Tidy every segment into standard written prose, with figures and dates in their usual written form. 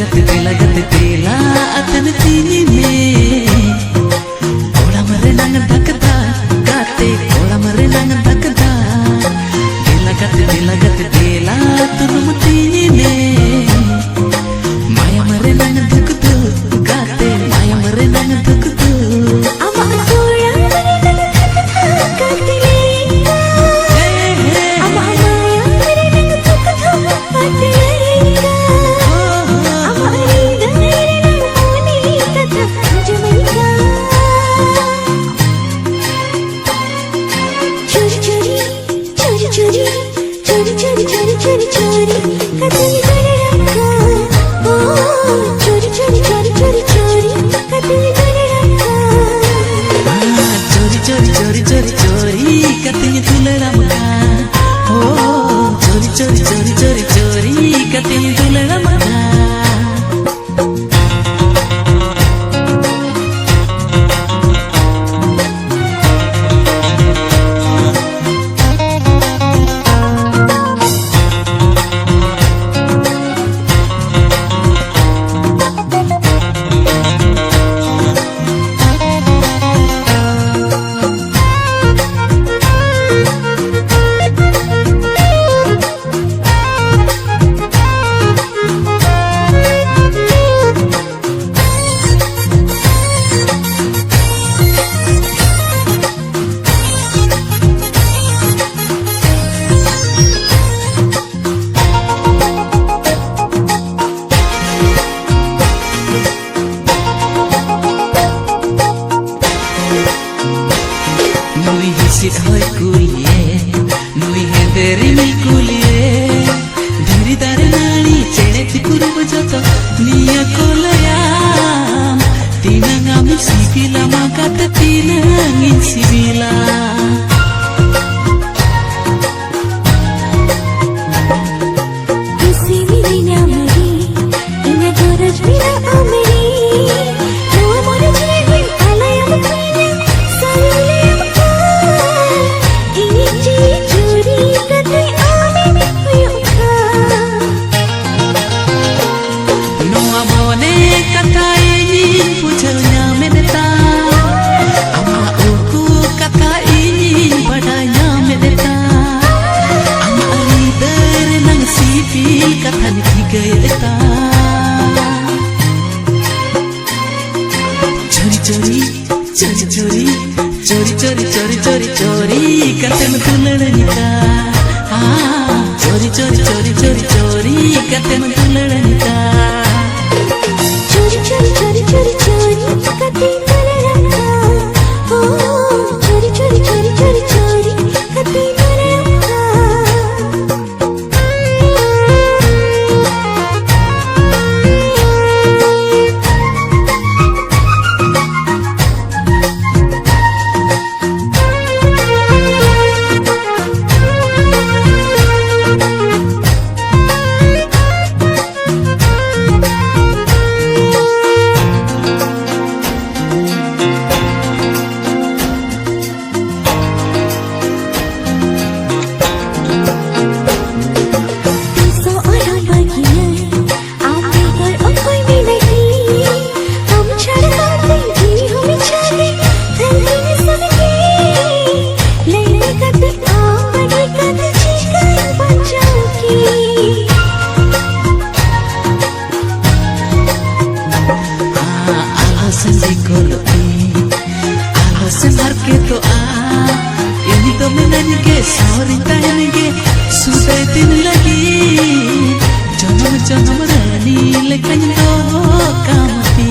लगत तेला अतन तीनी में ओला मरे नंग धकदा गाते ओला मरे नंग धकदा लगत तेला तुम तीनी में माया मरे नंग धकदो गाते माया मरे नंग धकदो सिखाई कुलिए नुई है तेरी मी कुलिए धीरी तारे नानी चेड़े तिकुरु बजतो निया कोलया तीना गामी सिबिला माकात तीना ngin sibila चोरी कतन दुलड़निका चोरी चोरी चोरी चोरी चोरी कतन दुलड़निका चोरी चोरी चोरी चोरी चोरी कतन दुलड़निका ओ चोरी चोरी चोरी चोरी चोरी कतन सुबह दिन लगी जन्म जन्म रानी लेकिन दो कामती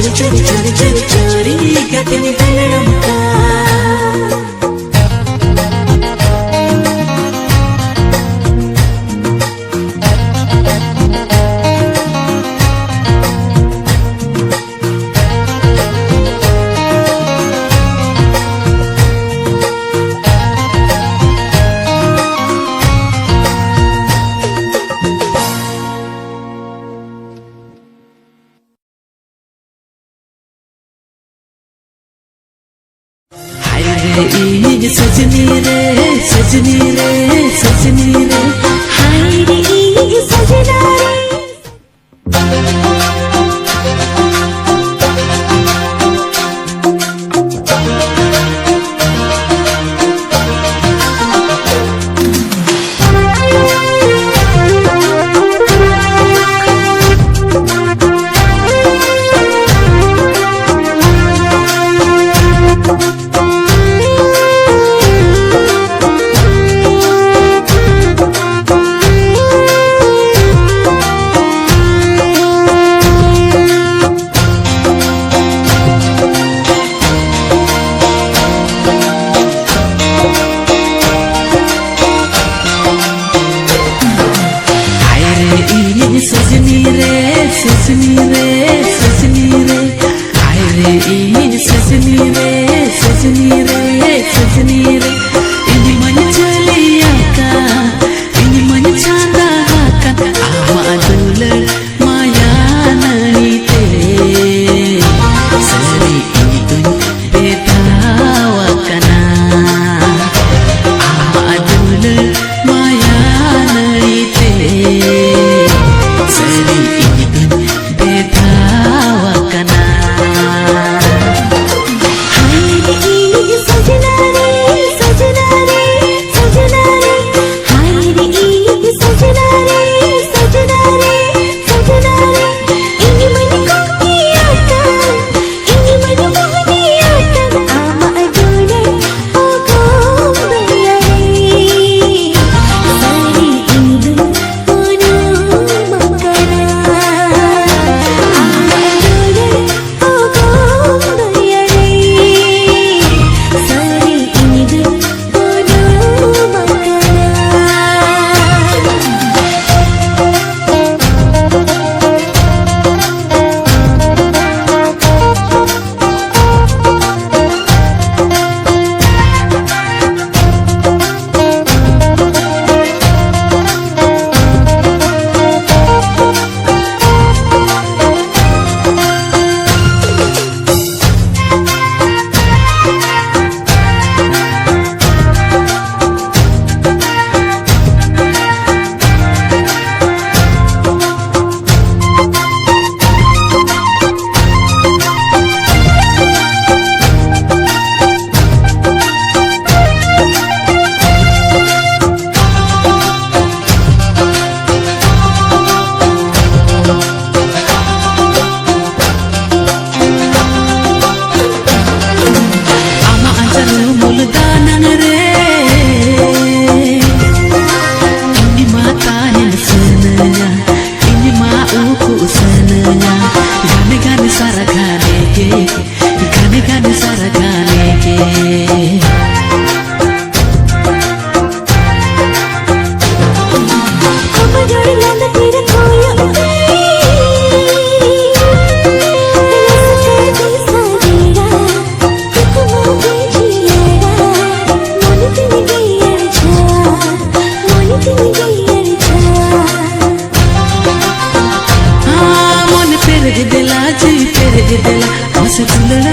चोरी चोरी चोरी चोरी चोरी कहते हैं रे सजनी रे सजनी रे सजनी रे हाय रे सजना रे सजनी रे सजनी रे सजनी रे हाय रे सजनी रे सजनी रे सजनी रे इनी मन चलिया का इनी मन चांदा का आमादुल माया नहीं ते सरी इनी बेतावा कना आमादुल माया नहीं ते सरी इनी बेतावा कना हाय रे सजना रे सजना रे सजना रे हाय रे सजना रे सजना रे सजना रे इनी मन को आता इनी मन मोहनी आता आमा अडोले ओ गोंबया रे सारी इंदु कोनो मकना आमा अडोले ओ गोंबया रे सारी इंदु कोनो मकना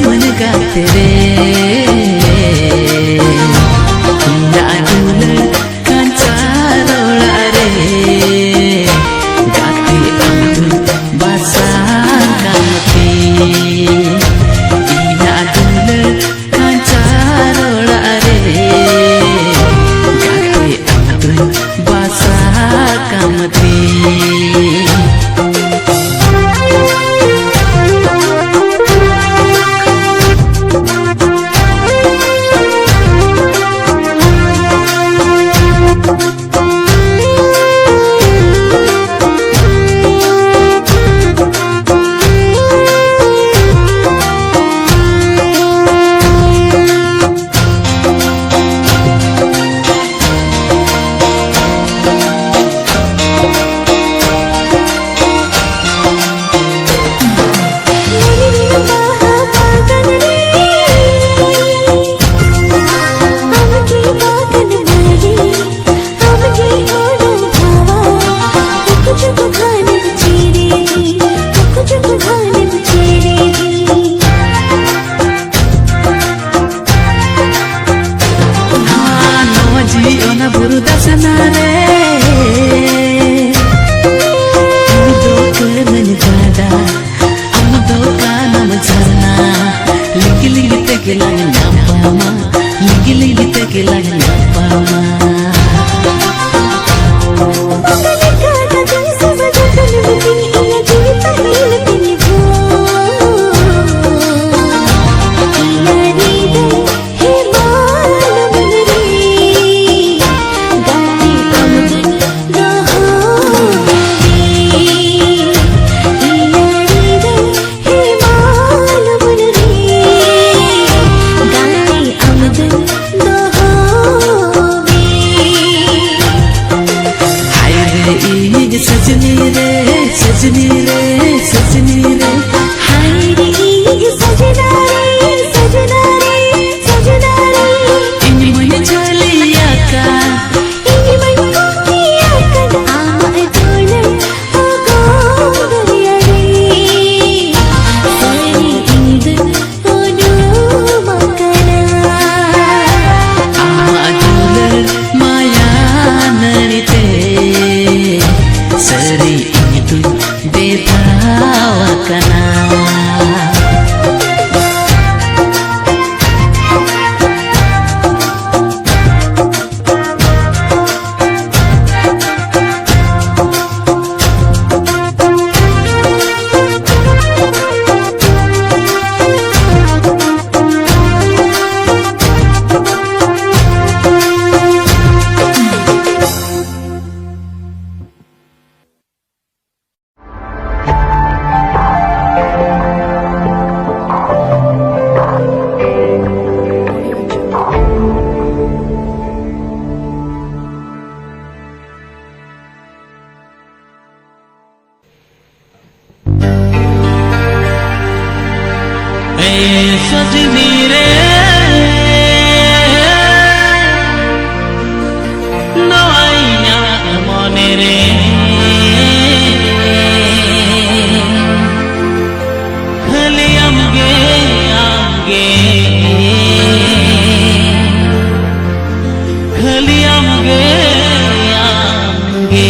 मन गाते रे segala nyapama. सजनी रे सजनी रे सजनी रे हाय रे ये सजना रे सजना रे सजना रे इन्हीं मन चलिया का इन्हीं मन किया कर आमा तोले ओ गोरिया रे सारी ईद ओनो मकना आमा तोले माया नरिते सरी itu betawa kana. सजनी रे नवाइया मने रे खाली आमगे आमगे खाली आमगे आमगे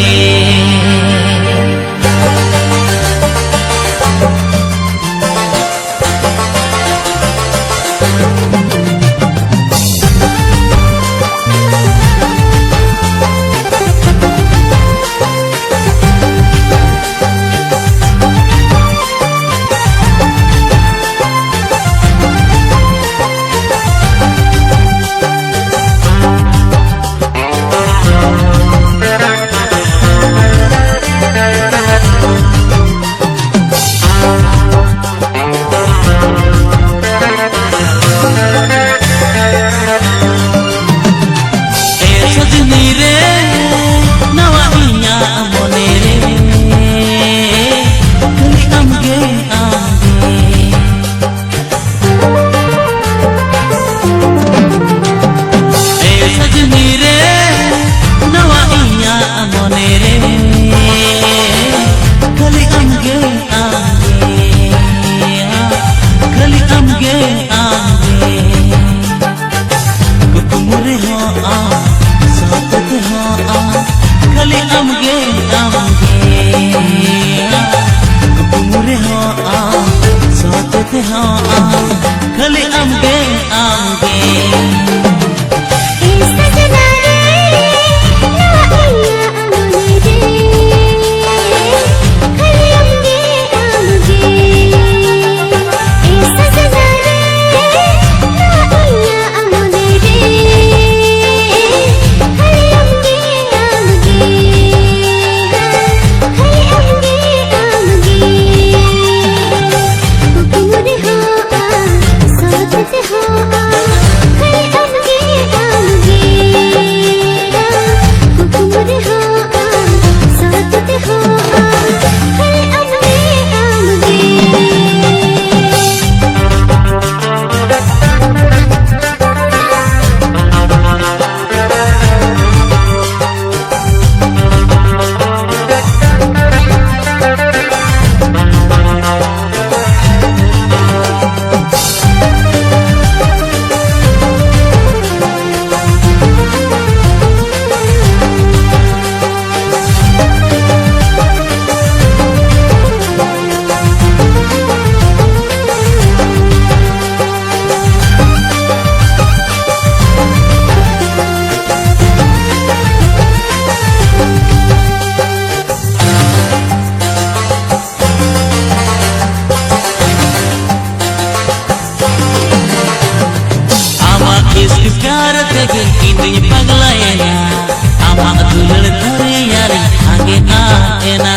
खाली आमगे आमगे इसके प्यार तेगे इंद्री पगलाएना आमा दुलड़ धरे यारी आगे आएना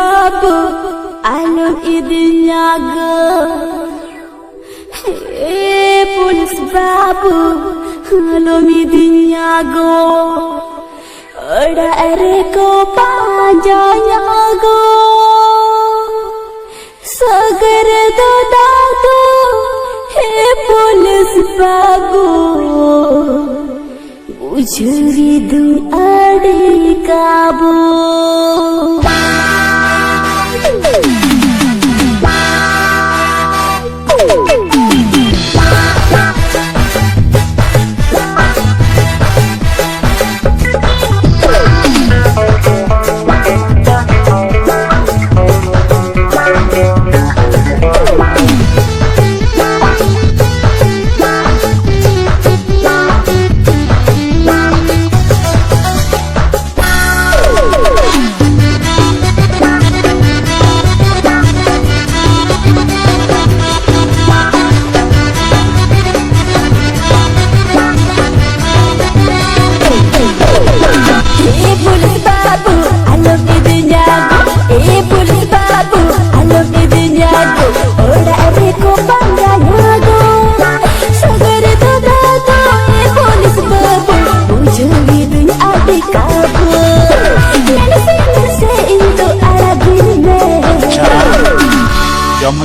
babu alon idinyaga. Hey police babu alon idinyago. Oda ereko panjanyago. Sagar dodago. Hey police babu. Ujuri du adi kabu.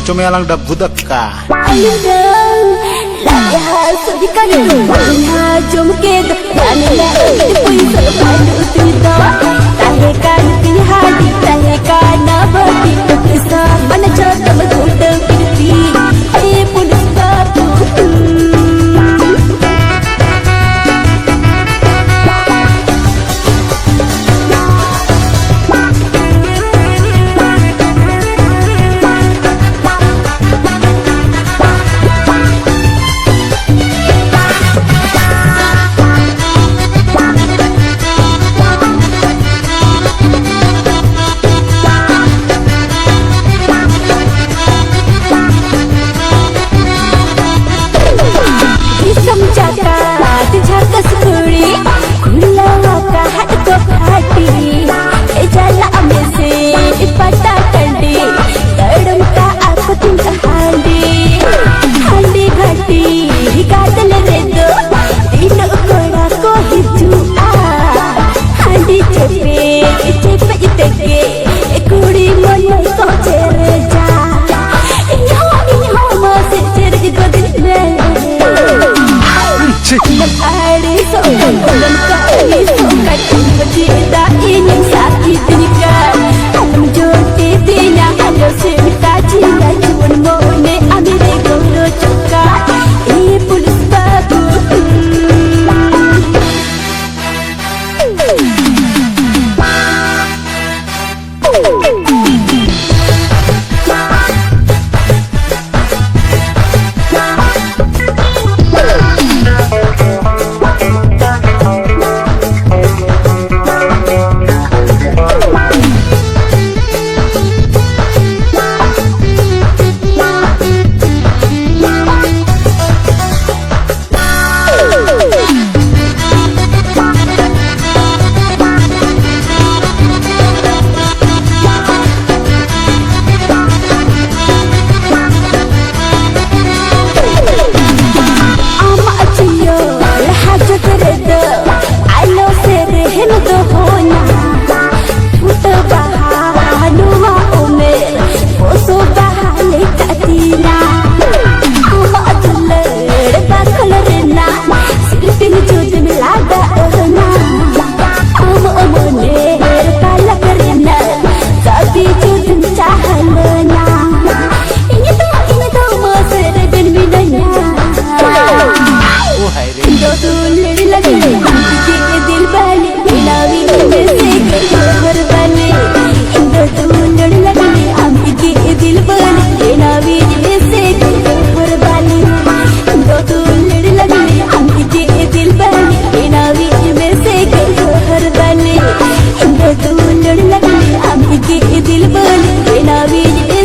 Cuma yang dah budak kah? Ayo dong, lagi hasil di kayu, mana cuma kita, mana lagi pun selalu cerita. Tahekan tinggi hati, tahekan abadi, kisah mana cerita berkuda kirti, pun sepatu. दिल बोले ना भी